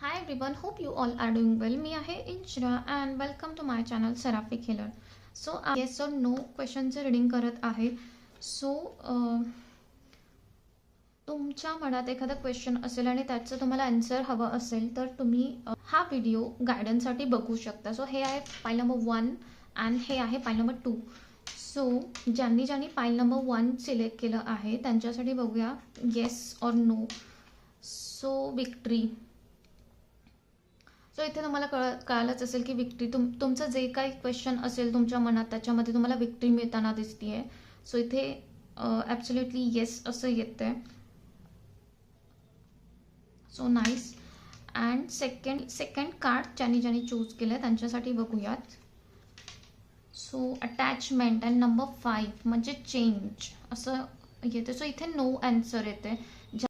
Hi everyone, hope you all are doing well. मी आहे Inchara and welcome to my channel Seraphic Healer. So yes or no क्वेश्चनचं reading करत आहे. So तुमच्या मनात एखादा क्वेश्चन असेल आणि त्याचं तुम्हाला आन्सर हवं असेल तर तुम्ही हा व्हिडिओ गायडन्ससाठी बघू शकता. सो हे आहे फाईल नंबर 1 आणि हे आहे फाईल नंबर 2. सो ज्यांनी फाईल नंबर 1 सिलेक्ट केलं आहे त्यांच्यासाठी बघूया येस और नो. So victory. सो इथे तुम्हाला कळालंच असेल की विक्ट्री तुमचं जे काही क्वेश्चन असेल तुमच्या मनात त्याच्यामध्ये तुम्हाला विक्ट्री मिळताना दिसते आहे. सो इथे ॲब्सोल्युटली येस असं येतं आहे. So nice. And second card ज्यांनी चूज केलं आहे त्यांच्यासाठी बघूयात. सो अटॅचमेंट अँड नंबर 5 म्हणजे चेंज असं येते. सो इथे नो आन्सर येते.